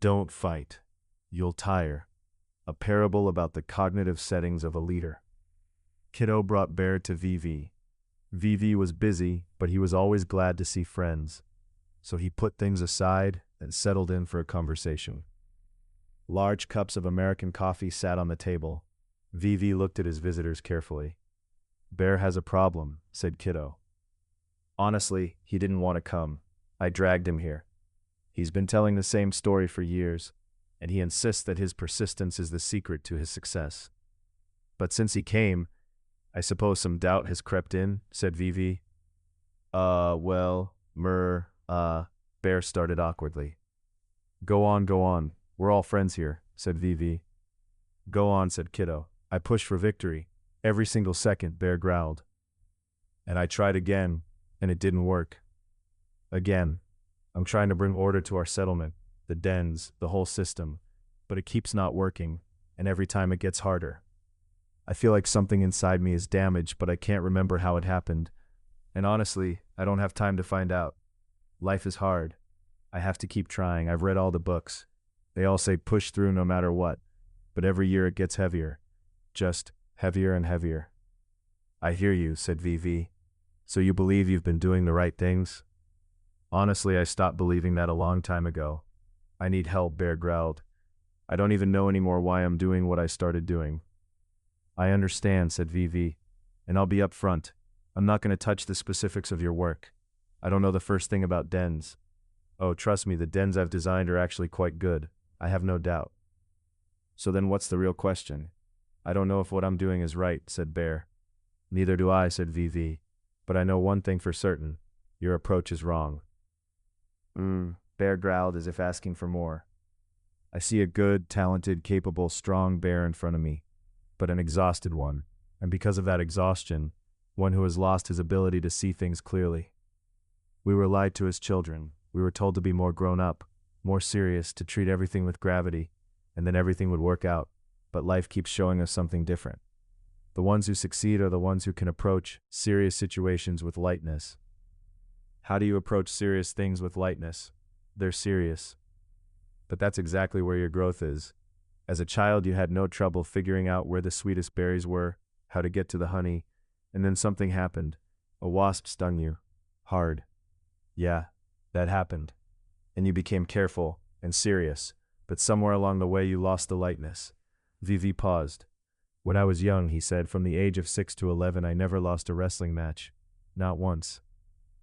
Don't fight. You'll tire. A parable about the cognitive settings of a leader. Kiddo brought Bear to VV. VV was busy, but he was always glad to see friends. So he put things aside and settled in for a conversation. Large cups of American coffee sat on the table. VV looked at his visitors carefully. Bear has a problem, said Kiddo. Honestly, he didn't want to come. I dragged him here. He's been telling the same story for years, and he insists that his persistence is the secret to his success. But since he came, I suppose some doubt has crept in, said VV. Bear started awkwardly. Go on, we're all friends here, said VV. Go on, said Kiddo. I pushed for victory. Every single second, Bear growled. And I tried again, and it didn't work. Again, I'm trying to bring order to our settlement, the dens, the whole system, but it keeps not working, and every time it gets harder. I feel like something inside me is damaged, but I can't remember how it happened. And honestly, I don't have time to find out. Life is hard. I have to keep trying. I've read all the books. They all say push through no matter what, but every year it gets heavier. Just heavier and heavier. I hear you, said VV. So you believe you've been doing the right things? Honestly, I stopped believing that a long time ago. I need help, Bear growled. I don't even know anymore why I'm doing what I started doing. I understand, said VV, and I'll be upfront. I'm not going to touch the specifics of your work. I don't know the first thing about dens. Oh, trust me, the dens I've designed are actually quite good. I have no doubt. So then what's the real question? I don't know if what I'm doing is right, said Bear. Neither do I, said VV. But I know one thing for certain. Your approach is wrong. Bear growled as if asking for more. I see a good, talented, capable, strong bear in front of me, but an exhausted one, and because of that exhaustion, one who has lost his ability to see things clearly. We were lied to as children. We were told to be more grown up, more serious, to treat everything with gravity, and then everything would work out, but life keeps showing us something different. The ones who succeed are the ones who can approach serious situations with lightness. How do you approach serious things with lightness? They're serious. But that's exactly where your growth is. As a child, you had no trouble figuring out where the sweetest berries were, how to get to the honey, and then something happened. A wasp stung you. Hard. Yeah, that happened. And you became careful and serious, but somewhere along the way you lost the lightness. VV paused. When I was young, he said, from the age of 6 to 11, I never lost a wrestling match. Not once.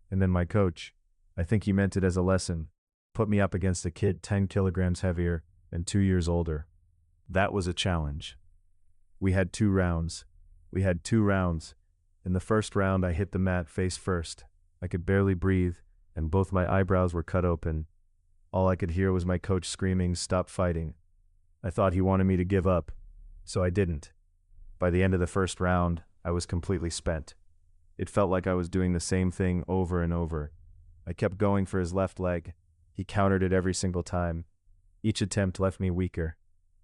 And then my coach, I think he meant it as a lesson, put me up against a kid 10 kilograms heavier and 2 years older. That was a challenge. We had 2 rounds. In the first round, I hit the mat face first. I could barely breathe, and both my eyebrows were cut open. All I could hear was my coach screaming, "Stop fighting." I thought he wanted me to give up, so I didn't. By the end of the first round, I was completely spent. It felt like I was doing the same thing over and over. I kept going for his left leg. He countered it every single time. Each attempt left me weaker.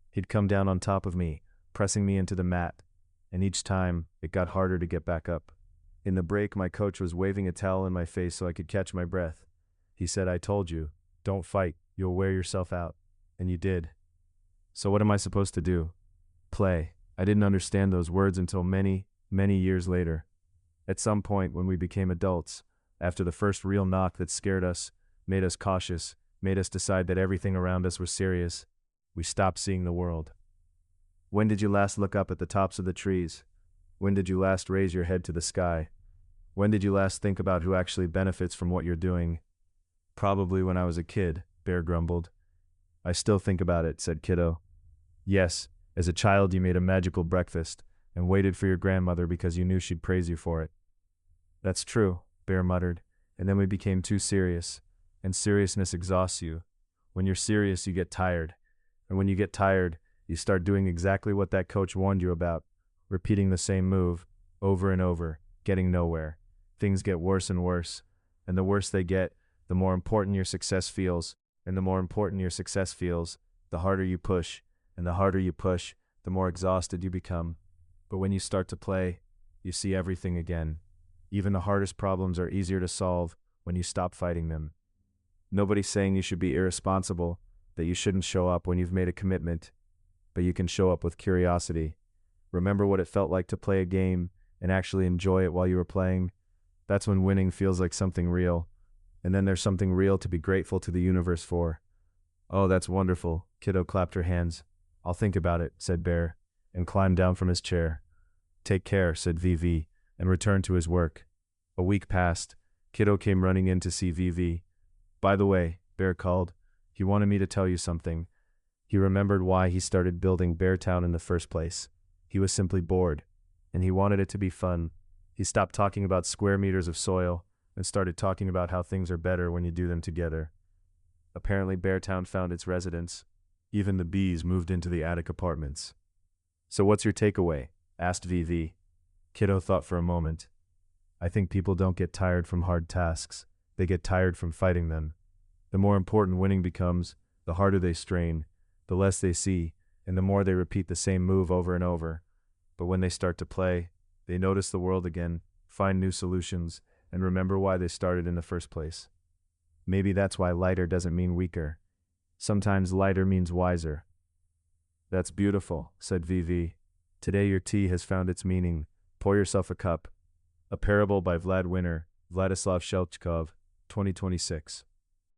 He'd come down on top of me, pressing me into the mat, and each time, it got harder to get back up. In the break, my coach was waving a towel in my face so I could catch my breath. He said, "I told you, don't fight, you'll wear yourself out." And you did. So what am I supposed to do? Play. I didn't understand those words until many, many years later. At some point when we became adults, after the first real knock that scared us, made us cautious, made us decide that everything around us was serious, we stopped seeing the world. When did you last look up at the tops of the trees? When did you last raise your head to the sky? When did you last think about who actually benefits from what you're doing? Probably when I was a kid, Bear grumbled. I still think about it, said Kiddo. Yes, as a child you made a magical breakfast and waited for your grandmother because you knew she'd praise you for it. That's true, Bear muttered, and then we became too serious, and seriousness exhausts you. When you're serious, you get tired, and when you get tired, you start doing exactly what that coach warned you about, repeating the same move, over and over, getting nowhere. Things get worse and worse, and the worse they get, the more important your success feels, and the more important your success feels, the harder you push, and the harder you push, the more exhausted you become. But when you start to play, you see everything again. Even the hardest problems are easier to solve when you stop fighting them. Nobody's saying you should be irresponsible, that you shouldn't show up when you've made a commitment, but you can show up with curiosity. Remember what it felt like to play a game and actually enjoy it while you were playing? That's when winning feels like something real. And then there's something real to be grateful to the universe for. Oh, that's wonderful. Kiddo clapped her hands. I'll think about it, said Bear, and climbed down from his chair. Take care, said Vivi, and returned to his work. A week passed. Kiddo came running in to see Vivi. By the way, Bear called, he wanted me to tell you something. He remembered why he started building Beartown in the first place. He was simply bored, and he wanted it to be fun. He stopped talking about square meters of soil and started talking about how things are better when you do them together. Apparently Beartown found its residents. Even the bees moved into the attic apartments. So what's your takeaway? Asked Vivi. Kiddo thought for a moment. I think people don't get tired from hard tasks. They get tired from fighting them. The more important winning becomes, the harder they strain, the less they see, and the more they repeat the same move over and over. But when they start to play, they notice the world again, find new solutions, and remember why they started in the first place. Maybe that's why lighter doesn't mean weaker. Sometimes lighter means wiser. That's beautiful, said Vivi. Today your tea has found its meaning. Pour yourself a cup. A Parable by Vlad Winner, Vladyslav Shchelchkov, 2026.